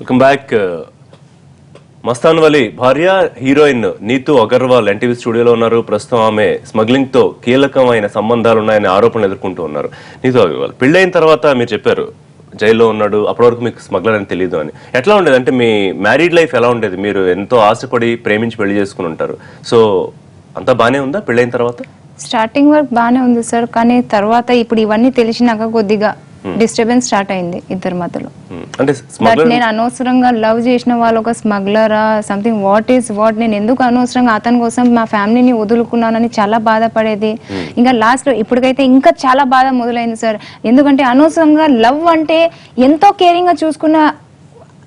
Welcome back. Mastan వలి భార్య heroine Neetu Agarwal NTV స్టూడియోలో ఉన్నారు. ప్రస్తుతం ఆమె స్మగ్లింగ్ తో కీలకమైన సంబంధాలు ఉన్నాయని ఆరోపణలు ఎదుర్కొంటూ ఉన్నారు. నీతూ అగర్వాల్ పెళ్ళైన తర్వాత మీరు చెప్పారు జైల్లో ఉన్నాడు, అప్పటి వరకు మీకు స్మగ్లర్ అని తెలియదు అని. ఎట్లా ఉండేది అంటే మీ మ్యారీడ్ లైఫ్ ఎలా ఉండేది? మీరు ఎంతో ఆశపడి ప్రేమించి పెళ్లి చేసుకుని ఉంటారు. సో అంతా బానే ఉందా పెళ్ళైన తర్వాత? స్టార్టింగ్ వర్క్ బానే ఉంది సార్, కానీ తర్వాత ఇప్పుడు ఇవన్నీ తెలిసినాక కొద్దిగా డిస్టర్బెన్స్ స్టార్ట్ అయింది ఇద్దరి మధ్యలో. అంటే నేను అనవసరంగా లవ్ చేసిన వాళ్ళు ఒక స్మగ్లరా సంథింగ్ వాట్ నేను ఎందుకు అనవసరంగా అతని కోసం మా ఫ్యామిలీని వదులుకున్నానని చాలా బాధపడేది. ఇంకా లాస్ట్ లో ఇప్పటికైతే ఇంకా చాలా బాధ మొదలైంది సార్. ఎందుకంటే అనవసరంగా లవ్ అంటే ఎంతో కేరింగ్ గా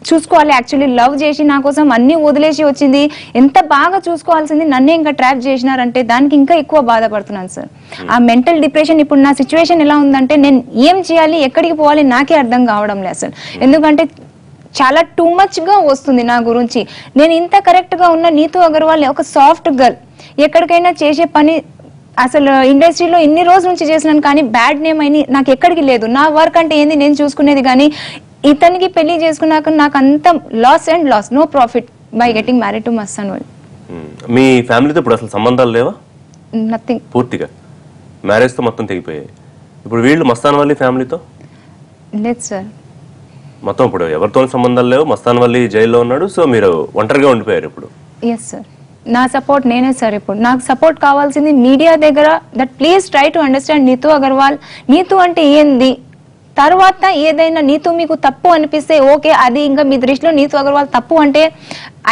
చూసుకోవాలి. యాక్చువల్లీ లవ్ చేసి నా కోసం అన్ని వదిలేసి వచ్చింది, ఎంత బాగా చూసుకోవాల్సింది నన్నే ఇంకా ట్రాప్ చేసినారంటే దానికి ఇంకా ఎక్కువ బాధపడుతున్నాను సార్. ఆ మెంటల్ డిప్రెషన్ ఇప్పుడు నా సిచ్యువేషన్ ఎలా ఉందంటే నేను ఏం చేయాలి, ఎక్కడికి పోవాలి నాకే అర్థం కావడం లేదు అసలు. ఎందుకంటే చాలా టూ మచ్ గా వస్తుంది నా గురించి. నేను ఇంత కరెక్ట్ గా ఉన్న నీతూ అగర్వాల్ ఒక సాఫ్ట్ గర్ల్, ఎక్కడికైనా చేసే పని అసలు ఇండస్ట్రీలో ఇన్ని రోజుల నుంచి చేసినాను, కానీ బ్యాడ్ నేమ్ అయినా నాకు ఎక్కడికి లేదు. నా వర్క్ అంటే ఏంది నేను చూసుకునేది, కానీ ఇతనికి పెళ్లి చేసుకున్నాక నాకు అంత loss and loss, no profit by getting married to Mastan Vali. మీ ఫ్యామిలీతో ఇప్పుడు అసలు సంబంధాలు లేవా? నథింగ్, పూర్తిగా మ్యారేజ్ తో మొత్తం తెగిపోయాయి. ఇప్పుడు వీళ్ళు మస్తాన్ వలి ఫ్యామిలీతో లేదు సార్, మొత్తం ఇప్పుడు ఎవరితో సంబంధాలు లేవు. మస్తాన్ వలి జైల్లో ఉన్నాడు, సో మీరు ఒంటరిగా ఉండిపోయారు ఇప్పుడు. ఎస్ సార్, నా సపోర్ట్ నేనే సార్. ఇప్పుడు నాకు సపోర్ట్ కావాల్సింది మీడియా దగ్గర. That please try to understand Neetu Agarwal. Neetu అంటే ఏంది, తర్వాత ఏదైనా నీతూ మీకు తప్పు అనిపిస్తే ఓకే, అది ఇంకా మీ దృష్టిలో నీతూ అగర్వాల్ తప్పు అంటే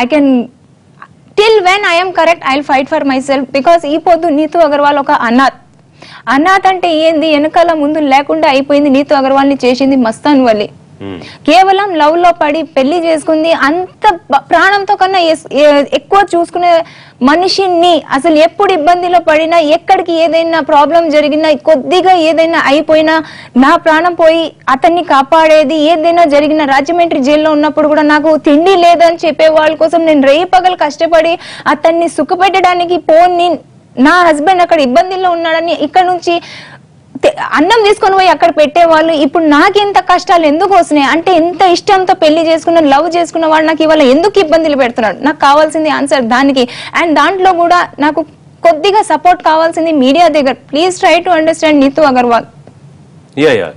I can till when I'm correct I will fight for my self. Because ఈ పొద్దు నీతూ అగర్వాల్ ఒక అనాథ్ అంటే ఏంది, వెనకాల ముందు లేకుండా అయిపోయింది. నీతూ అగర్వాల్ ని చేసింది మస్తాన్ వలి. కేవలం లవ్ లో పడి పెళ్లి చేసుకుంది. అంత ప్రాణంతో కన్నా ఎక్కువ చూసుకునే మనిషిని అసలు ఎప్పుడు ఇబ్బందిలో పడినా, ఎక్కడికి ఏదైనా ప్రాబ్లం జరిగినా, కొద్దిగా ఏదైనా అయిపోయినా నా ప్రాణం పోయి అతన్ని కాపాడేది. ఏదైనా జరిగిన రాజమండ్రి జైల్లో ఉన్నప్పుడు కూడా నాకు తిండి లేదని చెప్పే వాళ్ళ కోసం నేను రేయి పగలు కష్టపడి అతన్ని సుఖపెట్టడానికి పోని, నా హస్బెండ్ అక్కడ ఇబ్బందిలో ఉన్నాడని ఇక్కడ నుంచి అన్నం తీసుకొని పోయి అక్కడ పెట్టేవాళ్ళు. ఇప్పుడు నాకెంత కష్టాలు ఎందుకు వస్తున్నాయి అంటే, ఎంత ఇష్టంతో పెళ్లి చేసుకున్న లవ్ చేసుకున్న వాడు నాకు ఇవాళ ఎందుకు ఇబ్బందులు పెడుతున్నాడు? నాకు కావాల్సింది ఆన్సర్ దానికి. అండ్ దాంట్లో కూడా నాకు కొద్దిగా సపోర్ట్ కావాల్సింది మీడియా దగ్గర. Please try to understand Neetu Agarwal.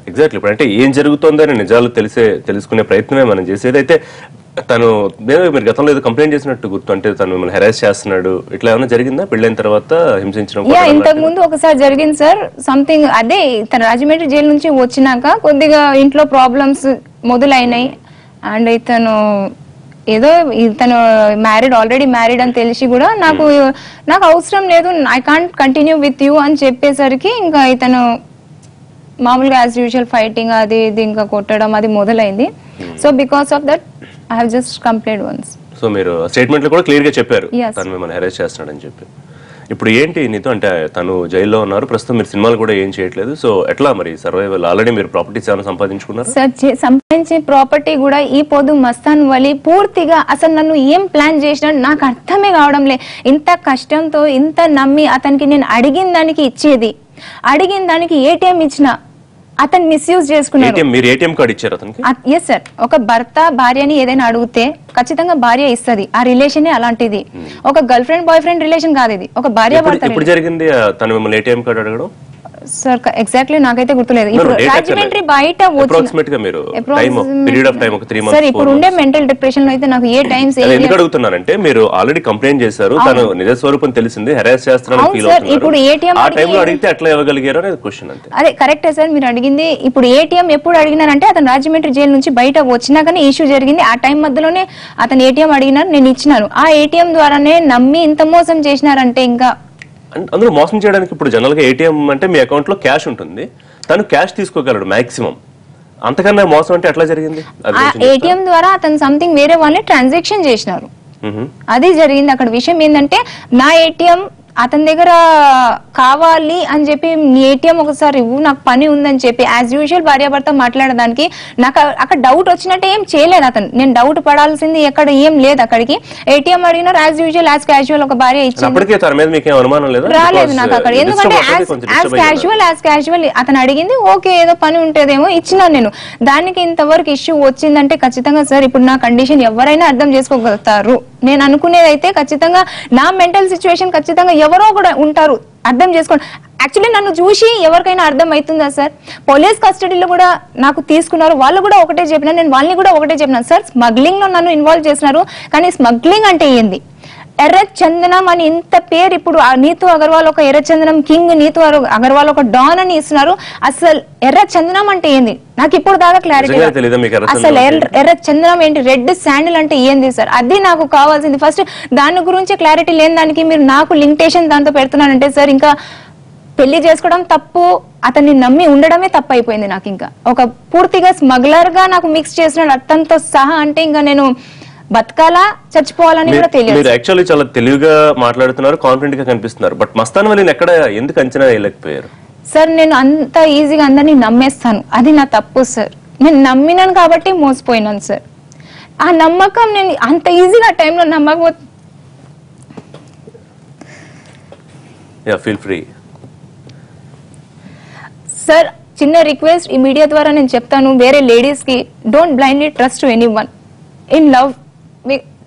Exactly. ఇప్పుడు అంటే ఏం జరుగుతుందని నిజాలు తెలుసుకునే ప్రయత్నమే మనం చేసేది. అయితే తను మీరు గతంలో ఏదో కంప్లైంట్ చేసినట్టు గుర్తు, అంటే తను మిమ్మల్ని హెరాస్ చేస్తున్నాడు, ఇట్లా ఏమైనా జరిగిందా పెళ్ళైన తర్వాత? హింసించడం ఇంతకు ముందు ఒకసారి జరిగింది సార్ సంథింగ్. అదే తన రాజమండ్రి జైలు నుంచి వచ్చినాక కొద్దిగా ఇంట్లో ప్రాబ్లమ్స్ మొదలైనాయి. అండ్ ఇతను ఏదో ఇతను ఆల్రెడీ మ్యారీడ్ అని తెలిసి కూడా నాకు అవసరం లేదు, I can't continue with you అని చెప్పేసరికి ఇంకా ఇతను మామూలుగా యాజ్ యూజువల్ ఫైటింగ్ అది ఇది ఇంకా కొట్టడం అది మొదలైంది. So because of that I have just complaint once. So మీరు స్టేట్మెంట్ లో కూడా క్లియర్ గా చెప్పారు తను మిమ్మల్ని హెరాస్ చేస్తున్నాడని చెప్పి. ఇప్పుడు ఏంటి నీతో అంటే తను జైల్లో ఉన్నారు, ప్రస్తుతం మీరు సినిమాలు కూడా ఏం చేయట్లేదు. సో ఎట్లా మరి సర్వైవల్? ఆల్రెడీ మీరు ప్రాపర్టీస్ ఏమైనా సంపాదించుకున్నారు? సార్ సంపాదించే ప్రాపర్టీ కూడా ఈ పొద్దు మస్తాన్ వలి పూర్తిగా అసలు నన్ను ఏం ప్లాన్ చేసినాడు నాకు అర్థమే కావడం లే. ఇంత కష్టంతో ఇంత నమ్మి అతనికి నేను అడిగిన దానికి ఇచ్చేది, అడిగిన దానికి ఏటీఎం ఇచ్చిన అతను మిస్యూజ్ చేసుకున్నారు. మీరు ఏటీఎం కార్డు ఇచ్చారు అతనికి? Yes sir. ఒక భర్త భార్యని ఏదైనా అడిగితే ఖచ్చితంగా భార్య ఇస్తుంది. ఆ రిలేషన్ అలాంటిది, ఒక girl friend boy friend relation కాదు ఇది, ఒక భార్య భర్త. ఇప్పుడు జరిగింది తను మిమ్మల్ని ఏటీఎం కార్డు అడగడం సార్ ఎగ్జాక్ట్లీ నాకైతే గుర్తులేదు. ఇప్పుడు రాజమండ్రి బయట సార్ ఇప్పుడు ఉండే మెంటల్ డిప్రెషన్ లో అయితే నాకు ఏ టైమ్స్ ఎందుకు అడుగుతున్నానంటే, మీరు ఆల్రెడీ కంప్లైంట్ చేశారు, తను నిజ స్వరూపం తెలిసింది, హెరాస్ చేస్తున్నారని. ఇప్పుడు ఏటీఎం అడిగితే ఎట్లా ఇవ్వగలిగారు అనేది క్వశ్చన్ అంతే. అదే కరెక్టే సార్ మీరు అడిగింది. ఇప్పుడు ఏటీఎం ఎప్పుడు అడిగినారంటే అతను రాజమండ్రి జైలు నుంచి బయట వచ్చినాకనే ఇష్యూ జరిగింది. ఆ టైం మధ్యలోనే అతను ఏటీఎం అడిగినారు, నేను ఇచ్చినాను. ఆ ఏటీఎం ద్వారానే నమ్మి ఇంత మోసం చేసినారంటే ఇంకా అందులో మోసం చేయడానికి ఇప్పుడు జనరల్ గా ఏటీఎం అంటే మీ అకౌంట్ లో క్యాష్ ఉంటుంది, తను క్యాష్ తీసుకోగలడు మాక్సిమం. అంతకన్నా మోసం అంటే ఎట్లా జరిగింది? ఏటీఎం ద్వారా అతను సంథింగ్ వేరే వాళ్ళని ట్రాన్సాక్షన్ చేసినారు, అది జరిగింది. అక్కడ విషయం ఏంటంటే నా ఏటీఎం అతని దగ్గర కావాలి అని చెప్పి నీ ఏటీఎం ఒకసారి ఇవ్వు, నాకు పని ఉందని చెప్పి యాజ్ యూజువల్ భార్యాభర్త మాట్లాడడానికి నాకు అక్కడ డౌట్ వచ్చినట్టు ఏం చేయలేదు అతను. నేను డౌట్ పడాల్సింది ఎక్కడ ఏం లేదు. అక్కడికి ఏటీఎం అడిగినారు యాజ్ యూజువల్ యాజ్ క్యాజువల్ ఒక భార్య ఇచ్చింది, రాలేదు నాకు అక్కడ. ఎందుకంటే యాజ్ క్యాజువల్ అతను అడిగింది, ఓకే ఏదో పని ఉంటేదేమో ఇచ్చినాను నేను. దానికి ఇంతవరకు ఇష్యూ వచ్చిందంటే ఖచ్చితంగా సార్ ఇప్పుడు నా కండిషన్ ఎవరైనా అర్థం చేసుకోగలుగుతారు. నేను అనుకునేది అయితే ఖచ్చితంగా నా మెంటల్ సిచ్యువేషన్ ఖచ్చితంగా ఎవరో కూడా ఉంటారు అర్థం చేసుకోండి. యాక్చువల్లీ నన్ను చూసి ఎవరికైనా అర్థం అవుతుందా సార్? పోలీస్ కస్టడీలో కూడా నాకు తీసుకున్నారు, వాళ్ళు కూడా ఒకటే చెప్పినారు, నేను వాళ్ళని కూడా ఒకటే చెప్పినాను సార్, స్మగ్లింగ్ లో నన్ను ఇన్వాల్వ్ చేసినారు. కానీ స్మగ్లింగ్ అంటే ఏంది? ఎర్రచందనం అని ఇంత పేరు ఇప్పుడు నీతూ అగర్వాల్ ఒక ఎర్రచందనం కింగ్, నీతూ అగర్వాల్ ఒక డాన్ అని ఇస్తున్నారు. అసలు ఎర్రచందనం అంటే ఏంది నాకు ఇప్పుడు దాకా క్లారిటీ. అసలు ఎర్రచందనం ఏంటి, రెడ్ శాండిల్ అంటే ఏంది సార్? అది నాకు కావాల్సింది. ఫస్ట్ దాని గురించి క్లారిటీ లేని దానికి మీరు నాకు లిమిటేషన్ దాంతో పెడుతున్నానంటే సార్ ఇంకా పెళ్లి చేసుకోవడం తప్పు, అతన్ని నమ్మి ఉండడమే తప్పు అయిపోయింది నాకు. ఇంకా ఒక పూర్తిగా స్మగ్లర్ గా నాకు మిక్స్ చేసినాడు అతనితో సహా అంటే ఇంకా నేను బతకాలా చచ్చిపోవాలని కూడా తెలియదు. మీరు యాక్చువల్లీ చాలా తెలివిగా మాట్లాడుతున్నారు, కాన్ఫిడెంట్ గా కనిపిస్తున్నారు. బట్ మస్తాన్ వలిని ఎక్కడ ఎందుకు అంచనా వేయలేకపోయారు సార్? నేను అంత ఈజీగా అందరినీ నమ్మేస్తాను, అది నా తప్పు సార్. నేను నమ్మినాను కాబట్టి మోసపోయినాను సార్. ఆ నమ్మకం నేను అంత ఈజీగా టైంలో నమ్మకపోతే ఫీల్ ఫ్రీ సార్. చిన్న రిక్వెస్ట్ ఈ మీడియా ద్వారా నేను చెప్తాను వేరే లేడీస్ కి, don't blindly trust to anyone in love.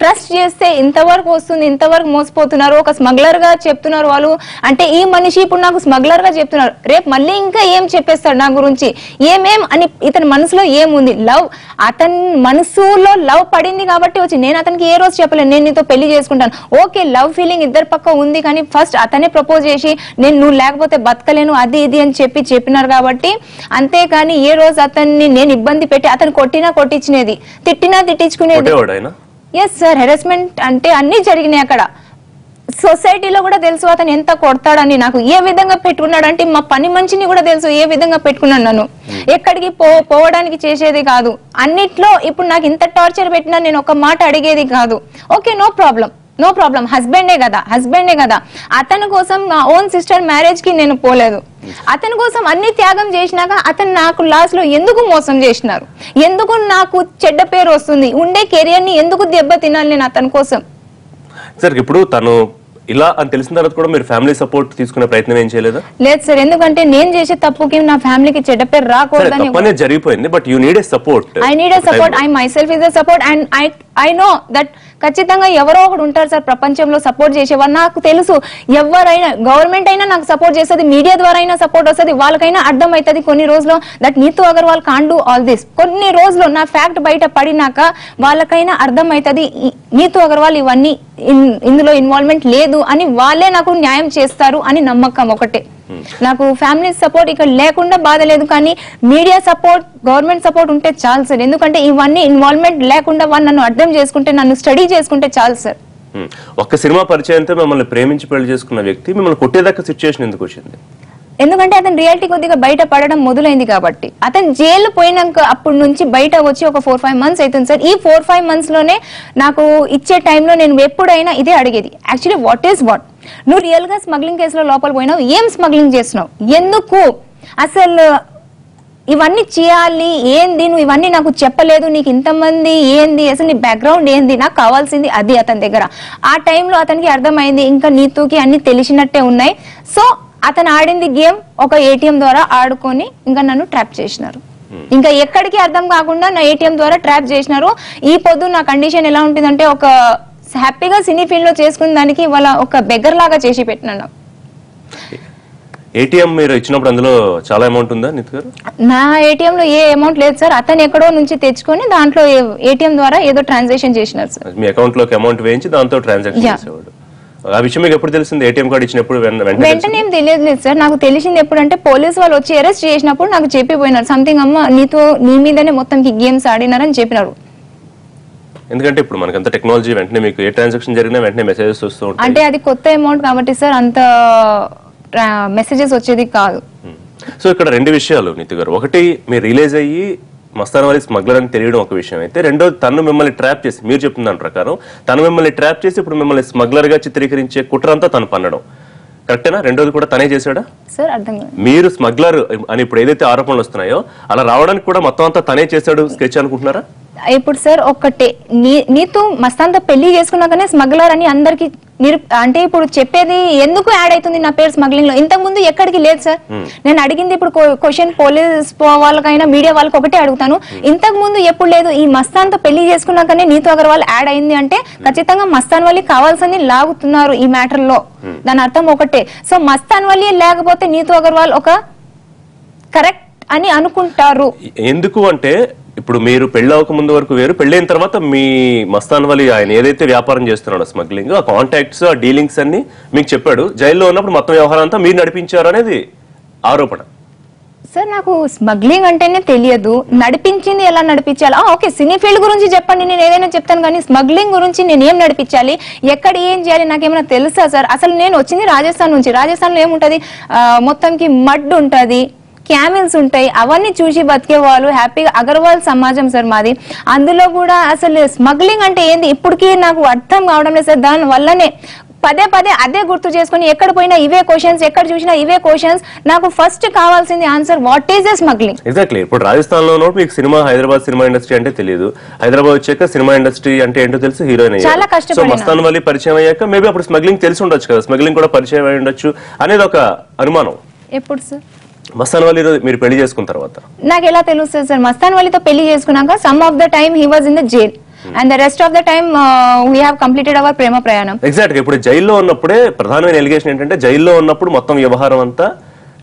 Trust చేస్తే ఇంతవరకు వస్తుంది, ఇంతవరకు మోసపోతున్నారు. ఒక స్మగ్లర్ గా చెప్తున్నారు వాళ్ళు అంటే ఈ మనిషి ఇప్పుడు నాకు స్మగ్లర్ గా చెప్తున్నారు, రేపు మళ్ళీ ఇంకా ఏం చెప్పేస్తాడు నా గురించి, ఏమేం అని ఇతని మనసులో ఏముంది? లవ్, అతని మనసులో లవ్ పడింది కాబట్టి వచ్చి. నేను అతనికి ఏ రోజు చెప్పలేను నేను నీతో పెళ్లి చేసుకుంటాను. ఓకే లవ్ ఫీలింగ్ ఇద్దరు పక్క ఉంది, కానీ ఫస్ట్ అతనే ప్రపోజ్ చేసి నువ్వు లేకపోతే బతకలేను అది ఇది అని చెప్పినారు కాబట్టి. అంతేకాని ఏ రోజు అతన్ని నేను ఇబ్బంది పెట్టి అతను కొట్టినా కొట్టించినది, తిట్టినా తిట్టించుకునేది. ఎస్ సార్, హెరాస్మెంట్ అంటే అన్ని జరిగినాయి అక్కడ. సొసైటీలో కూడా తెలుసు అతను ఎంత కొడతాడని, నాకు ఏ విధంగా పెట్టుకున్నాడు అంటే మా పని మనిషిని కూడా తెలుసు ఏ విధంగా పెట్టుకున్నాను. నన్ను ఎక్కడికి పోవడానికి చేసేది కాదు. అన్నిట్లో ఇప్పుడు నాకు ఇంత టార్చర్ పెట్టినా నేను ఒక మాట అడిగేది కాదు. ఓకే నో ప్రాబ్లం, హస్బెండే కదా. అతని కోసం నా ఓన్ సిస్టర్ మ్యారేజ్ కి నేను పోలేదు. అతని కోసం అన్ని త్యాగం చేసినాక అతను నాకు లాస్ట్ లో ఎందుకు మోసం చేసినారు? ఎందుకు నాకు చెడ్డ పేరు వస్తుంది? ఉండే కెరియర్ ని ఎందుకు దెబ్బ తినాలి నేను అతని కోసం? సార్ ఇప్పుడు తను ఇలా అని తెలిసిన తర్వాత కూడా మీరు ఫ్యామిలీ సపోర్ట్ తీసుకునే ప్రయత్నం ఏం చేయలేదా? లేదు సార్, ఎందుకంటే నేను చేసే తప్పుకి నా ఫ్యామిలీకి చెడ్డ పేరు రాకూడదని జరిగిపోయింది. But you need a support. I need a support. I my self is a support and I know that ఖచ్చితంగా ఎవరో ఒకడు ఉంటారు సార్ ప్రపంచంలో సపోర్ట్ చేసేవారు. నాకు తెలుసు ఎవరైనా, గవర్నమెంట్ అయినా నాకు సపోర్ట్ చేస్తుంది, మీడియా ద్వారా అయినా సపోర్ట్ వస్తుంది, వాళ్ళకైనా అర్థం అవుతుంది కొన్ని రోజులు that Neetu Agarwal can't do all this. కొన్ని రోజులు నా ఫ్యాక్ట్ బయట పడినాక వాళ్ళకైనా అర్థం అవుతుంది నీతూ అగర్వాల్ ఇవన్నీ ఇందులో ఇన్వాల్వ్మెంట్ లేదు అని, వాళ్ళే నాకు న్యాయం చేస్తారు అని నమ్మకం ఒకటే. నాకు ఫ్యామిలీ సపోర్ట్ ఇక్కడ లేకుండా బాధ లేదు, కానీ మీడియా సపోర్ట్, గవర్నమెంట్ సపోర్ట్ ఉంటే చాలు సార్. ఎందుకంటే ఇవన్నీ ఇన్వాల్వ్మెంట్ లేకుండా వాళ్ళు నన్ను అర్థం చేసుకుంటే, నన్ను స్టడీ చేసుకుంటే చాలు సార్. ఒక్క సినిమా పరిచయంతో మిమ్మల్ని ప్రేమించి పెళ్లి చేసుకున్న వ్యక్తి మిమ్మల్ని కొట్టేదాకా సిచ్యువేషన్ ఎందుకు వచ్చింది? ఎందుకంటే అతను రియాలిటీ కొద్దిగా బయట పడడం మొదలైంది కాబట్టి. అతను జైలు పోయినాక అప్పటి నుంచి బయట వచ్చి ఒక 4-5 months అవుతుంది సార్. ఈ 4-5 months లోనే నాకు ఇచ్చే టైంలో నేను ఎప్పుడైనా ఇదే అడిగేది, యాక్చువల్లీ వాట్ ఈస్ వాట్, నువ్వు రియల్ గా స్మగ్లింగ్ కేసులో లోపల పోయినావు, ఏం స్మగ్లింగ్ చేస్తున్నావు, ఎందుకు అసలు ఇవన్నీ చేయాలి, ఏంది నువ్వు ఇవన్నీ నాకు చెప్పలేదు, నీకు ఇంతమంది ఏంది, అసలు నీ బ్యాక్గ్రౌండ్ ఏంది, నాకు కావాల్సింది అది అతని దగ్గర. ఆ టైంలో అతనికి అర్థమైంది ఇంకా నీతూకి అన్ని తెలిసినట్టే ఉన్నాయి. సో అతను ఆడింది గేమ్ ఒక ఏటీఎం ద్వారా ఆడుకొని ఇంకా నన్ను ట్రాప్ చేసినారు. ఇంకా ఎక్కడికి అర్థం కాకుండా నా ఏటీఎం ద్వారా ట్రాప్ చేసినారు. ఈ పొద్దు నా కండిషన్ ఎలా ఉంటుందంటే ఒక హ్యాపీగా సినీ ఫీల్డ్ లో చేసుకున్న దానికి వాళ్ళ ఒక బెగ్గర్ లాగా చేసి పెట్టినాను. ఏటీఎం మీరు ఇచ్చినప్పుడు అందులో చాలా అమౌంట్ ఉందా నీతూ గారు? నా ఏటీఎం లో ఏ అమౌంట్ లేదు సార్, అతను ఎక్కడో నుంచి తెచ్చుకొని దాంట్లో ఏటీఎం ద్వారా ఏదో ట్రాన్సాక్షన్ చేసినారు సార్. మీ అకౌంట్ లోకి అమౌంట్ వేయించి దాంతో ట్రాన్సాక్షన్ చేసేవాడు. ఆ విషయం మీకు ఎప్పుడు తెలిసింది? ఏటీఎం కార్డు ఇచ్చినప్పుడు వెంటనే ఏం తెలియదు సార్. నాకు తెలిసింది ఎప్పుడంటే పోలీసు వాళ్ళు వచ్చి అరెస్ట్ చేసినప్పుడు నాకు చెప్పిపోయినారు, సంథింగ్ అమ్మ నీతో నీ మీదనే మొత్తం గేమ్స్ ఆడినారని చెప్పినారు. ఎందుకంటే ఇప్పుడు మనకంత టెక్నాలజీ, వెంటనే మీకు ఏ ట్రాన్సాక్షన్ జరిగినా వెంటనే మెసేజెస్ వస్తూ ఉంటాయి. అంటే అది కొత్త అమౌంట్ కాబట్టి సార్ అంత మెసేజెస్ వచ్చేది కాదు. సో ఇక్కడ రెండు విషయాలు నీతూ గారు, ఒకటి మీరు రిలీజ్ అయ్యి మస్తాన్ వలి స్మగ్లర్ అని తెలియడం ఒక విషయం అయితే, రెండోది తను మిమ్మల్ని ట్రాప్ చేసి, మీరు చెప్తున్న దాని ప్రకారం తను మిమ్మల్ని ట్రాప్ చేసి ఇప్పుడు మిమ్మల్ని స్మగ్లర్ గా చిత్రీకరించే కుట్రంతా తను పన్నడం. కరెక్టేనా? రెండోది కూడా తనే చేశాడా? సార్ అర్థం కాదు. మీరు స్మగ్లర్ అని ఇప్పుడు ఏదైతే ఆరోపణలు వస్తున్నాయో అలా రావడానికి కూడా మొత్తం అంతా తనే చేశాడు స్కెచ్ అనుకుంటున్నారా? ఇప్పుడు సార్ ఒక్కటే నీతో మస్తాన్తో పెళ్లి చేసుకున్నాకనే స్మగ్లర్ అని అందరికి అంటే ఇప్పుడు చెప్పేది ఎందుకు యాడ్ అవుతుంది నా పేరు స్మగ్లింగ్ లో? ఇంతకు ముందు ఎక్కడికి లేదు సార్. నేను అడిగింది ఇప్పుడు క్వశ్చన్ పోలీస్ వాళ్ళకైనా మీడియా వాళ్ళకి ఒకటే అడుగుతాను, ఇంతకు ముందు ఎప్పుడు లేదు. ఈ మస్తాన్తో పెళ్లి చేసుకున్నాకనే నీతూ అగర్వాల్ యాడ్ అయింది అంటే ఖచ్చితంగా మస్తాన్ వల్లి కావాల్సింది లాగుతున్నారు ఈ మ్యాటర్ లో. దాని అర్థం ఒకటే. సో మస్తాన్ వల్లి లేకపోతే నీతూ అగర్వాల్ ఒక కరెక్ట్ అని అనుకుంటారు. ఎందుకు అంటే ఇప్పుడు మీరు పెళ్లి అవ్వక ముందు వరకు వేరు, పెళ్ళైన తర్వాత మీ మస్తాన్ వలి ఆయన ఏదైతే వ్యాపారం చేస్తున్నాడో స్మగ్లింగ్, ఆ కాంటాక్ట్స్ ఆ డీలింగ్స్ అన్ని మీకు చెప్పాడు. జైల్లో ఉన్నప్పుడు మొత్తం వ్యవహారం అంతా మీరు నడిపించారు అనేది ఆరోపణ. సార్ నాకు స్మగ్లింగ్ అంటేనే తెలియదు, నడిపించింది ఎలా నడిపించాలి. ఓకే సినీ ఫీల్డ్ గురించి చెప్పండి, నేను ఏదైనా చెప్తాను, కానీ స్మగ్లింగ్ గురించి నేను ఏం నడిపించాలి, ఎక్కడ ఏం చేయాలి నాకేమైనా తెలుసా సార్? అసలు నేను వచ్చింది రాజస్థాన్ నుంచి. రాజస్థాన్ లో ఏముంటది, మొత్తంకి మడ్ ఉంటది, క్యామెల్స్ ఉంటాయి, అవన్నీ చూసి బతికే వాళ్ళు హ్యాపీగా. అగర్వాల్ సమాజం సార్ మాది. అందులో కూడా అసలు స్మగ్లింగ్ అంటే ఏంది ఇప్పటికీ నాకు అర్థం కావడం లేదు సార్. దాని వల్లనే పదే పదే అదే గుర్తు చేసుకుని ఎక్కడ పోయినా ఇవే క్వశ్చన్స్, ఎక్కడ చూసినా ఇవే క్వశ్చన్స్. నాకు ఫస్ట్ కావాల్సింది answer, what is the smuggling? Exactly. ఇప్పుడు రాజస్థాన్ లో మీకు సినిమా, హైదరాబాద్ సినిమా ఇండస్ట్రీ అంటే తెలియదు, హైదరాబాద్ వచ్చాక సినిమా ఇండస్ట్రీ అంటే ఏంటో తెలుసు, హీరోయిన్ చాలా కష్టపడి. సో మస్తాన్ వలి పరిచయం అయ్యాక మేబీ అప్పుడు స్మగ్లింగ్ తెలిసి ఉండొచ్చు కదా, స్మగ్లింగ్ కూడా పరిచయం అయి ఉండొచ్చు అనేది ఒక అనుమానం. ఎప్పుడు సార్? మస్తాన్ వలి మీరు పెళ్లి చేసుకున్న తర్వాత. నాకు ఎలా తెలుస్తుంది సార్? మస్తాన్ వలితో పెళ్లి చేసుకున్నాక some of the time he was in the jail and the rest of the time we have completed our ప్రేమ ప్రయాణం. ఎగ్జాక్ట్ గా ఇప్పుడు జైల్లో ఉన్నప్పుడే ప్రధానమైన ఎలిగేషన్ ఏంటంటే జైల్లో ఉన్నప్పుడు మొత్తం వ్యవహారం అంతా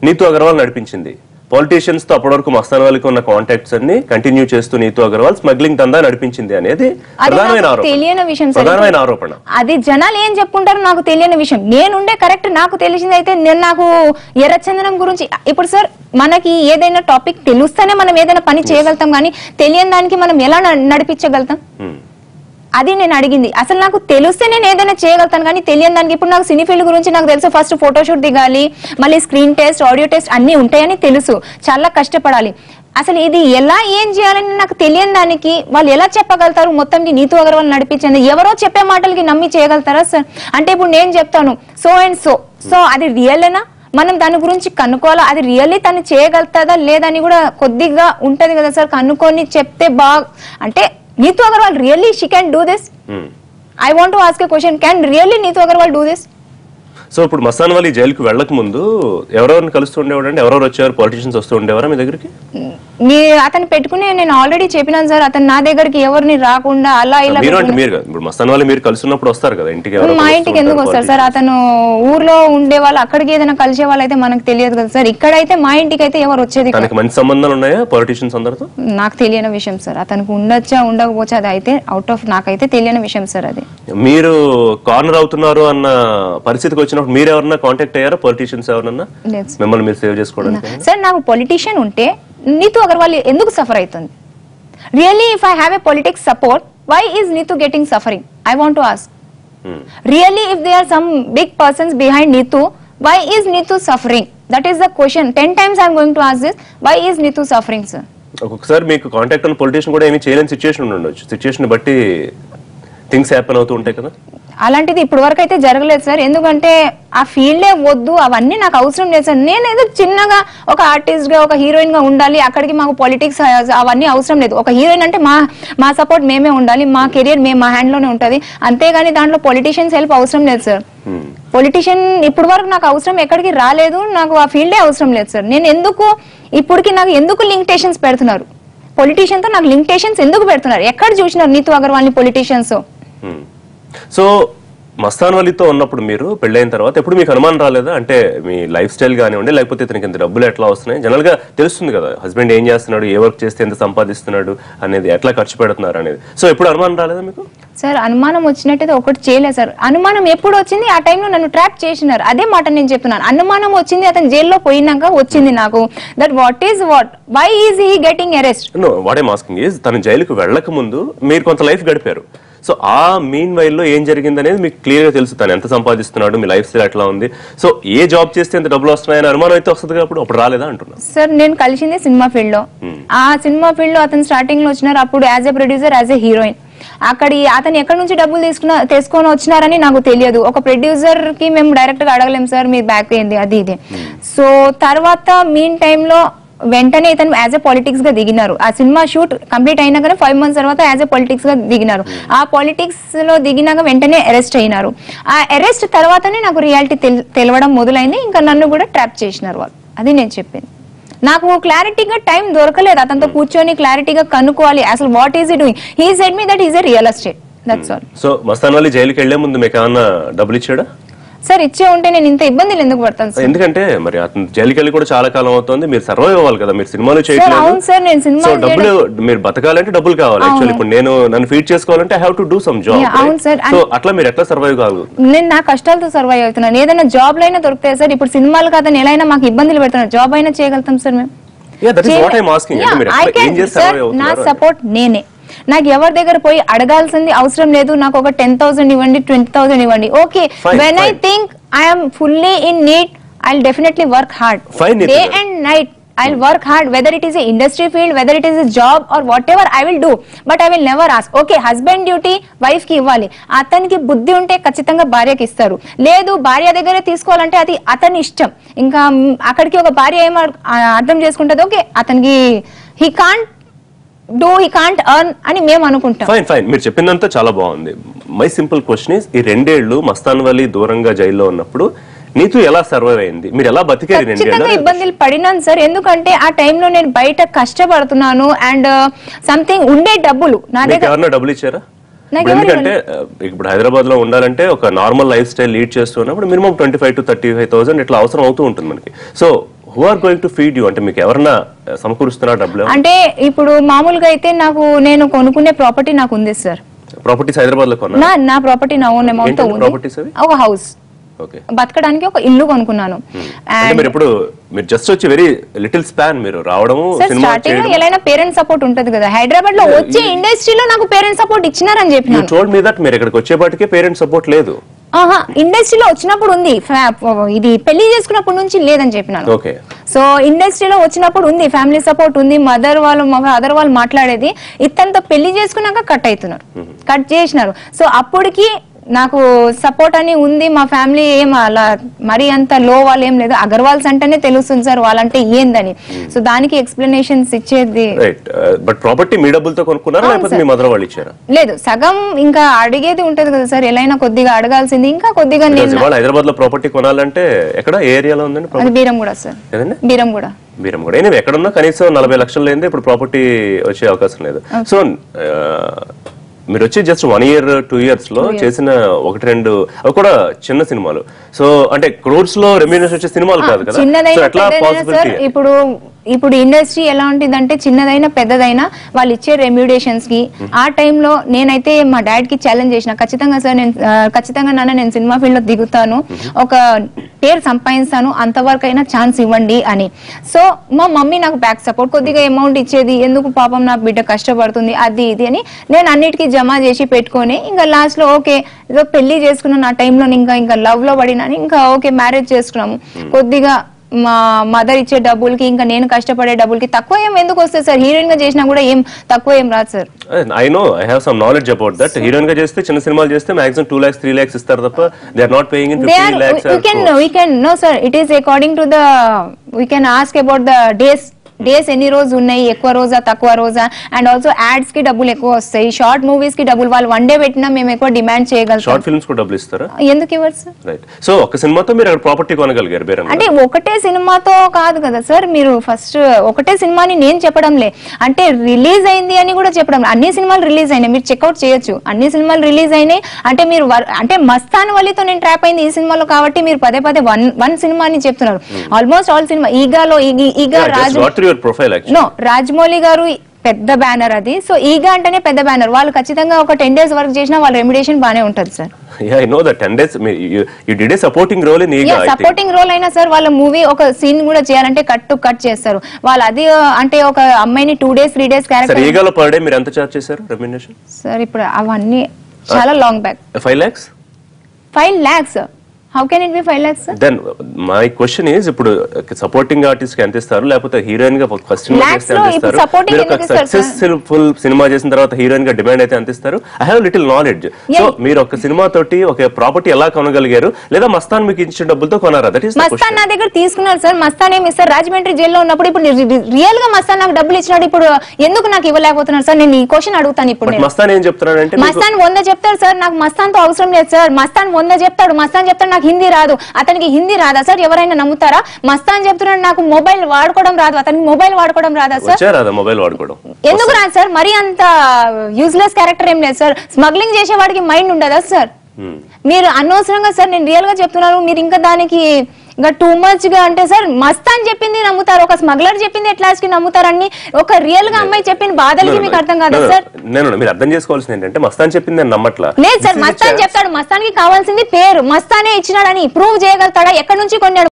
నీతూ అగర్వాల్ నడిపించింది. పొలిటీషియన్స్ తో అప్పటి వరకు మస్తాన్ వలికి ఉన్న కాంటాక్ట్స్ అన్ని కంటిన్యూ చేస్తూ నీతూ అగర్వాల్ స్మగ్లింగ్ దందా నడిపించింది అనేది తెలియని విషయం. ప్రధానమైన ఆరోపణ. అది జనాలు ఏం చెప్పుకుంటారు నాకు తెలియని విషయం. నేనుండే కరెక్ట్ నాకు తెలిసింది అయితే నేను నాకు ఎర్రచందనం గురించి. ఇప్పుడు సార్ మనకి ఏదైనా టాపిక్ తెలుస్తేనే మనం ఏదైనా పని చేయగలుగుతాం, కానీ తెలియని దానికి మనం ఎలా నడిపించగలుగుతాం? అది నేను అడిగింది. అసలు నాకు తెలిస్తే నేను ఏదైనా చేయగలుగుతాను, కానీ తెలియని దానికి. ఇప్పుడు నాకు సినీ ఫీల్డ్ గురించి నాకు తెలుసు, ఫస్ట్ ఫోటోషూట్ దిగాలి, మళ్ళీ స్క్రీన్ టెస్ట్, ఆడియో టెస్ట్ అన్ని ఉంటాయని తెలుసు, చాలా కష్టపడాలి. అసలు ఇది ఎలా ఏం చేయాలని నాకు తెలియని దానికి వాళ్ళు ఎలా చెప్పగలుగుతారు? మొత్తం నీతూ అగర్వాల్ నడిపించింది, ఎవరో చెప్పే మాటలకి నమ్మి చేయగలుగుతారా సార్? అంటే ఇప్పుడు నేను చెప్తాను సో అండ్ సో అది రియలేనా? మనం దాని గురించి కనుక్కోవాలా, అది రియల్లీ తను చేయగలుగుతుందా లేదని కూడా కొద్దిగా ఉంటది కదా సార్, కనుక్కొని చెప్తే అంటే Neetu Agarwal really she can do this? I want to ask a question. Can really Neetu Agarwal do this? So ఇప్పుడు మస్తాన్ వలి జైలుకి వెళ్ళక ముందు ఎవరెవరిని కలుస్తూ ఉండేవాడు అండి? ఎవరెవరు వచ్చారు? పొలిటీషియన్స్ వస్తూ ఉండేవారా మీ దగ్గరికి? అతను పెట్టుకుని నేను ఆల్రెడీ చెప్పినాను సార్, అతను నా దగ్గరికి ఎవరిని రాకుండా అలా ఇలా. మీరు అంటే మీరు ఇప్పుడు మస్తాన్ వలి మీరు కలుసున్నప్పుడు వస్తారు కదా ఇంటికి? మా ఇంటికి ఎందుకు వస్తారు సార్? అతను ఊర్లో ఉండే వాళ్ళు, అక్కడికి ఏదైనా కలిసే వాళ్ళు అయితే మనకు తెలియదు కదా సార్. ఇక్కడైతే మా ఇంటికి అయితే ఎవరు వచ్చేది? తనకి మంచి సంబంధాలు ఉన్నాయా పొలిటీషియన్స్ అందరితో? నాకు తెలియని విషయం సార్. అతనికి ఉండొచ్చా ఉండకపోవచ్చా అది అయితే అవుట్ ఆఫ్ నాకైతే తెలియని విషయం సార్. అది మీరు కార్నర్ అవుతున్నారు అన్న పరిస్థితికి వచ్చినప్పుడు మీరు ఎవరన్నా కాంటాక్ట్ అయ్యారా పొలిటీషియన్స్ ఎవరన్నా మిమ్మల్ని మీరు సేవ్ చేసుకోవడానికి? సార్ నాకు పొలిటీషియన్ ఉంటే Neetu Agarwal ఎందుకు సఫర్ అవుతుంది? Really if I have a politics support, why is Neetu getting suffering? I want to ask. Really if they are some big persons behind Neetu, why is Neetu suffering? That is the question. 10 times I am going to ask this. Why is Neetu suffering, sir? ఒక్కొక్కసారి మీకు contact ఉన్న politician కూడా ఏమీ చేయలేని situation ఉండొచ్చు. Situation బట్టి things happen అవుతూ ఉంటాయి కదా. అలాంటిది ఇప్పటి వరకు అయితే జరగలేదు సార్. ఎందుకంటే ఆ ఫీల్డే వద్దు, అవన్నీ నాకు అవసరం లేదు సార్. నేను ఏదో చిన్నగా ఒక ఆర్టిస్ట్ గా, ఒక హీరోయిన్ గా ఉండాలి, అక్కడికి మాకు పాలిటిక్స్ అవన్నీ అవసరం లేదు. ఒక హీరోయిన్ అంటే మా సపోర్ట్ మేమే ఉండాలి, మా కెరియర్ మా హ్యాండ్ లోనే ఉంటది, అంతేగాని దాంట్లో పొలిటీషియన్స్ హెల్ప్ అవసరం లేదు సార్. పొలిటీషియన్ ఇప్పటి వరకు నాకు అవసరం ఎక్కడికి రాలేదు, నాకు ఆ ఫీల్డే అవసరం లేదు సార్. నేను ఎందుకు ఇప్పటికి నాకు ఎందుకు లిమిటేషన్స్ పెడుతున్నారు? పొలిటీషియన్ తో నాకు లిమిటేషన్స్ ఎందుకు పెడుతున్నారు? ఎక్కడ చూసినారు Neetu Agarwal ని పొలిటీషియన్స్? సో మస్తాన్ వలితో ఉన్నప్పుడు మీరు పెళ్ళైన తర్వాత ఎప్పుడు మీకు అనుమానం రాలేదా? అంటే మీ లైఫ్ స్టైల్ కానివ్వండి, లేకపోతే ఇతనికి ఇంత డబ్బులు ఎట్లా వస్తున్నాయి, జనరల్ గా తెలుస్తుంది కదా హస్బెండ్ ఏం చేస్తున్నాడు, ఏ వర్క్ చేస్తే ఎంత సంపాదిస్తున్నాడు అనేది, ఎట్లా ఖర్చు పెడుతున్నారు అనేది. సో ఎప్పుడు అనుమానం రాలేదా మీకు? సార్ అనుమానం వచ్చినట్టయితే ఒకటి చేయలేదు సార్. అనుమానం ఎప్పుడు వచ్చింది? ఆ టైంలో నన్ను ట్రాప్ చేసినారు. అదే మాట నేను చెప్తున్నాను. అనుమానం వచ్చింది అతను జైల్లో పోయినాక వచ్చింది నాకు. That why is he getting arrest? No, what I'm asking is తను జైలుకు వెళ్ళక ముందు మీరు కొంత లైఫ్ గడిపారు. సో ఆ మీన్ వైల్ లో ఏం జరిగింది అనేది మీకు క్లియర్ గా తెలుసు. తను ఎంత సంపాదిస్తున్నాడు, మీ లైఫ్ స్టైల్ ఎట్లా ఉంది, సో ఏ జాబ్ చేస్తే ఎంత డబ్బులు వస్తున్నాయని అనుమానం అయితే వస్తుంది. అప్పుడు రాలేదా అంటున్నా సార్. నేను కలిసింది సినిమా ఫీల్డ్ లో. ఆ సినిమా ఫీల్డ్ లో అతను స్టార్టింగ్ లో వచ్చినారు, అప్పుడు as a producer, as a heroine. అతను ఎక్కడి నుంచి డబ్బులు తీసుకొని వచ్చినారని నాకు తెలియదు. ఒక ప్రొడ్యూసర్ కి మేము డైరెక్ట్ గా అడగలేం సార్ మీ బ్యాక్ ఏంది అది ఇది. సో తర్వాత మీన్ టైంలో వెంటనే ఇతను యాజ్ ఎ పాలిటిక్స్ గా దిగినారు. ఆ సినిమా షూట్ కంప్లీట్ అయినాక 5 months తర్వాత యాజ్ ఎ పాలిటిక్స్ గా దిగినారు. ఆ పాలిటిక్స్ లో దిగినాక వెంటనే అరెస్ట్ అయినారు. ఆ అరెస్ట్ తర్వాతనే నాకు రియాలిటీ తెలవడం మొదలైంది. ఇంకా నన్ను కూడా ట్రాప్ చేసినారు వాళ్ళు. అది నేను చెప్పింది. నాకు క్లారిటీగా టైం దొరకలేదు అతనితో కూర్చొని క్లారిటీగా కనుక్కోవాలి అసలు what is he doing. He said me that is a real estate, that's all. So Mastan Vali జైలుకి వెళ్లే ముందు మీకు ఏమన్నా డబ్బులు ఇచ్చాడా? సార్ ఇచ్చే ఉంటే నేను ఇంత ఇబ్బందులు ఎందుకు పడతాను సార్? ఎందుకంటే మరి అతను జైలుకి వెళ్ళి కూడా చాలా కాలం అవుతుంది, మీరు సర్వైవ్ అవ్వాలి కదా, మీరు సినిమాలు చేయట్లేదు. అవును సార్, నేను సినిమా డబ్బులు మీరు బతకాలంటే డబ్బులు కావాలి. యాక్చువల్లీ ఇప్పుడు నన్ను ఫీడ్ చేసుకోవాలంటే I have to do some job. అవును సార్. సో అట్లా మీరు ఎట్లా సర్వైవ్ కావాలి? నేను నా కష్టాలతో సర్వైవ్ అవుతున్నాను. ఏదైనా జాబ్ లైనా దొరుకుతాయి సార్. ఇప్పుడు సినిమాలు కదా ఎలా అయినా మాకు ఇబ్బందులు పెడుతున్నారు, జాబ్ అయినా చేయగలుగుతాం సార్ మేము. నా సపోర్ట్ నేనే. నాకు ఎవరి దగ్గర పోయి అడగాల్సింది అవసరం లేదు. నాకు ఒక 10,000 ఇవ్వండి, 20,000 ఇవ్వండి. Okay, when I think I'm fully in need I will definitely work hard day and night. I'll work hard, whether it is a industry field, whether it is a job or whatever I will do, but I will never ask. Okay, husband duty wife ki ఇవ్వాలి. అతనికి బుద్ధి ఉంటే ఖచ్చితంగా భార్యకి ఇస్తారు. లేదు భార్య దగ్గరే తీసుకోవాలంటే అది అతని ఇష్టం. ఇంకా అక్కడికి ఒక భార్య ఏం అర్థం చేసుకుంటది, ఓకే అతనికి he can't earn అని మేము అనుకుంటాం. ఫైన్ మీరు చెప్పిందంతా చాలా బాగుంది. మై సింపుల్ క్వశ్చన్ ఇస్, ఈ 2 ఏళ్లు మస్తాన్ వలి దూరంగా జైల్లో ఉన్నప్పుడు నీతు ఎలా సర్వైవ్ అయింది, మీరు ఎలా బతికారు? ఖచ్చితంగా ఇబ్బందులు పడినాను సార్. ఎందుకంటే ఆ టైంలో నేను బయట కష్టపడుతున్నాను అండ్ సంథింగ్ ఉండే డబ్బులు నా దగ్గర. ఎవరన్నా డబ్బులు ఇచ్చారా? ఎందుకంటే ఇప్పుడు హైదరాబాద్ లో ఉండాలంటే ఒక నార్మల్ లైఫ్ స్టైల్ లీడ్ చేస్తున్నప్పుడు మినిమం 25,000 to 35,000 ఇట్లా అవసరం అవుతూ ఉంటుంది మనకి. So who are going to feed you? అంటే మీకు ఎవరన్నా సమకూరుస్తున్నా డబ్బులు? అంటే ఇప్పుడు మామూలుగా అయితే నేను కొనుక్కునే ప్రాపర్టీ నాకు ఉంది సార్. ప్రాపర్టీస్ హైదరాబాద్ లో కొన్నా? నా ప్రాపర్టీ నా ఓన్ అమౌంట్ తో ఉంది. ఒక హౌస్, బతకడానికి ఒక ఇల్లు కొనుక్కున్నాను. మీరు జస్ట్ వచ్చి వెరీ లిటిల్ స్పాన్ మీరు రావడము స్టార్టింగ్ లో ఎలా పేరెంట్స్ సపోర్ట్ ఉంటది కదా. హైదరాబాద్ లో వచ్చే ఇండస్ట్రీలో నాకు పేరెంట్స్ సపోర్ట్ ఇచ్చినారని చెప్పిన. యు టోల్డ్ మీ దట్ మీరు ఇక్కడికి వచ్చేపాటికే పేరెంట్స్ సపోర్ట్ లేదు. ఇండస్ట్రీలో వచ్చినప్పుడు ఉంది, ఇది పెళ్లి చేసుకున్నప్పటి నుంచి లేదని చెప్పినాను. సో ఇండస్ట్రీలో వచ్చినప్పుడు ఉంది, ఫ్యామిలీ సపోర్ట్ ఉంది. మదర్ వాళ్ళు మాట్లాడేది. ఇతంతా పెళ్లి చేసుకున్నాక కట్ అవుతున్నారు, కట్ చేసినారు. సో అప్పటికి నాకు సపోర్ట్ అని ఉంది. మా ఫ్యామిలీ ఏం అలా మరి అంత లో వాళ్ళు ఏం లేదు. అగర్వాల్స్ అంటేనే తెలుస్తుంది సార్ వాళ్ళంటే ఏందని. సో దానికి ఎక్స్ప్లెనేషన్స్ ఇచ్చేది. బట్ ప్రాపర్టీ మీ డబ్బులతో కొనుక్కున్నారా లేకపోతే మీ మదర్ వాళ్ళు ఇచ్చారా? లేదు, సగం ఇంకా అడిగేది ఉంటది కదా సార్, ఎలా కొద్దిగా అడగాల్సింది. ఇంకా కొద్దిగా నేను హైదరాబాద్ లో ప్రాపర్టీ కొనాలంటే ఎక్కడ ఏరియాలో ఉందండి? బీరంగూడ సార్. బీరంగూడ ఎక్కడున్నా కనీసం 40 లక్షలు లేనిదే ఇప్పుడు ప్రాపర్టీ వచ్చే అవకాశం లేదు. సో మీరు వచ్చి జస్ట్ 1 year 2 years లో చేసిన 1-2 అవి కూడా చిన్న సినిమాలు. సో అంటే క్రోర్స్ లో రెమ్యూనరేషన్ వచ్చే సినిమాలు కాదు కదా. ఇప్పుడు ఇండస్ట్రీ ఎలా ఉంటుందంటే చిన్నదైనా పెద్దదైనా వాళ్ళు ఇచ్చే రెమ్యూడేషన్స్ కి. ఆ టైంలో నేనైతే మా డాడ్ కి ఛాలెంజ్ చేసిన, ఖచ్చితంగా సార్ ఖచ్చితంగా నేను సినిమా ఫీల్డ్ లో దిగుతాను, ఒక పేరు సంపాదిస్తాను, అంతవరకు అయినా ఛాన్స్ ఇవ్వండి అని. సో మా మమ్మీ నాకు బ్యాక్ సపోర్ట్ కొద్దిగా అమౌంట్ ఇచ్చేది. ఎందుకు పాపం నా బిడ్డ కష్టపడుతుంది అది ఇది అని నేను అన్నిటికీ జమ చేసి పెట్టుకొని ఇంకా లాస్ట్ లో ఓకే ఏదో పెళ్లి చేసుకున్నాను. ఆ టైంలో ఇంకా లవ్ లో పడినా ఇంకా ఓకే మ్యారేజ్ చేసుకున్నాము. కొద్దిగా మా మదర్ ఇచ్చే డబ్బులకి ఇంకా నేను కష్టపడే డబ్బులకి తక్కువ ఏం ఎందుకు వస్తుంది సార్? హీరోయిన్ గా చేసినా కూడా ఏం తక్కువ ఏం రాదు sir. I know, I have some knowledge about that. Heroine గా చేస్తే చిన్న సినిమాలు చేస్తే మాక్సిమం 2 lakhs 3 lakhs ఇస్తారు తప్ప they are not paying in 15 lakhs. we can no sir, it is according to the we can ask about the days ఎన్ని రోజు ఉన్నాయి, ఎక్కువ రోజా తక్కువ రోజా. అండ్ ఆల్సో యాడ్స్ కి డబ్బులు ఎక్కువ వస్తాయి, షార్ట్ మూవీస్ కి డబ్బులు వాళ్ళు 1 day పెట్టినా మేము ఎక్కువ డిమాండ్ చేయగలుగుతాం. షార్ట్ ఫిల్మ్స్ కు డబ్బులు ఇస్తారా? ఎందుకు ఇవ్వరు సార్? రైట్. సో ఒక సినిమాతో మీరు అక్కడ ప్రాపర్టీ కొనగలిగారు బేరం? అంటే ఒకటే సినిమాతో కాదు కదా సార్. మీరు ఫస్ట్ ఒకటే సినిమాని నేను చెప్పడంలే, అంటే రిలీజ్ అయింది అని కూడా చెప్పడం. అన్ని సినిమాలు రిలీజ్ అయినాయి, మీరు చెక్అౌట్ చేయొచ్చు. అన్ని సినిమాలు రిలీజ్ అయినాయి అంటే మీరు అంటే మస్తాన్ వలితో నేను ట్రాప్ అయింది ఈ సినిమాలో కాబట్టి మీరు పదే వన్ సినిమాని చెప్తున్నారు. ఆల్మోస్ట్ ఆల్ సినిమా ఈగాలో ఈగా రాజమౌళి గారు పెద్ద బ్యానర్ అది. సో ఈగా అంటేనే పెద్ద బ్యానర్. వాళ్ళు ఖచ్చితంగా ఒక 10 days వర్క్ చేసినా వాళ్ళ రెమ్యుడేషన్ బానే ఉంటది సార్. సపోర్టింగ్ రోల్ అయినా సార్ వాళ్ళ మూవీ ఒక సీన్ కూడా చేయాలంటే కట్ చేస్తారు వాళ్ళు. అది అంటే ఒక అమ్మాయిని 2 days 3 days క్యారెక్టర్ సార్. ఇప్పుడు అవన్నీ చాలా long back. 5 lakhs how can it be 5 lakhs sir? Then my question is, ఇప్పుడు సపోర్టింగ్ ఆర్టిస్ట్ కి ఎంత ఇస్తారు, లేకపోతే హీరోయిన్ గా ఫస్ట్ సినిమా Lakhs చేస్తే లో ఎంత ఇప్పుడు ఇస్తారు, supporting మీరు ఒక ఎందుకు ఇస్తారు, సక్సెస్ఫుల్ సినిమా చేసిన తర్వాత హీరోయిన్ గా డిమాండ్ అయితే ఎంత ఇస్తారు? I have little knowledge. So మీరు ఒక సినిమా తోటి ఒక ప్రాపర్టీ ఎలా కొనగలిగారు, లేదా మస్తాన్ మీకు ఇచ్చిన డబ్బులతో కొనారా? That is the Mastan question. నా దగ్గర తీసుకున్నారు సార్. మస్తాన్ ఏమి ఇస్తారు? రాజమండ్రి జైల్లో ఉన్నప్పుడు ఇప్పుడు రియల్ గా మస్తాన్ నాకు డబ్బులు ఇచ్చినాడు, ఇప్పుడు ఎందుకు నాకు ఇవ్వలేకపోతున్నారు సార్? నేను ఈ క్వశ్చన్ అడుగుతాను ఇప్పుడు. బట్ మస్తాన్ ఏం చెప్తున్నాడంటే, మస్తాన్ 100 చెప్తాడు సార్, నాకు మస్తాన్ తో అవసరం లేదు సార్. మస్తాన్ 100 చెప్తాడు. మస్తాన్ చెప్తాడు నాకు హిందీ రాదు. అతనికి హిందీ రాదా సార్? ఎవరైనా నమ్ముతారా? మస్తాన్ చెప్తున్నాడు నాకు మొబైల్ వాడుకోవడం రాదు. అతనికి మొబైల్ వాడుకోవడం రాదా సార్? వచ్చారా మొబైల్ వాడుకోవడం? ఎందుకు రాదు సార్? మరి అంత యూజ్లెస్ క్యారెక్టర్ ఏం లేదు సార్. స్మగ్లింగ్ చేసే వాడికి మైండ్ ఉండదా సార్? మీరు అనవసరంగా సార్, నేను రియల్ గా చెప్తున్నాను, మీరు ఇంకా దానికి ఇంకా టూ మచ్ గా అంటే సార్, మస్తాన్ చెప్పింది నమ్ముతారు, ఒక స్మగ్లర్ చెప్పింది ఎట్లాస్ కి నమ్ముతారని, ఒక రియల్ గా అమ్మాయి చెప్పిన బాధలకి మీకు అర్థం కాదా సార్? నేను మీరు అర్థం చేసుకోవాల్సింది ఏంటంటే, మస్తాన్ చెప్పింది నేను నమ్మట్లా. లేదు సార్, మస్తాన్ చెప్తాడు. మస్తాన్ కి కావాల్సింది పేరు, మస్తానే ఇచ్చినాడని ప్రూవ్ చేయగలుగుతాడా? ఎక్కడి నుంచి కొన్నాడు?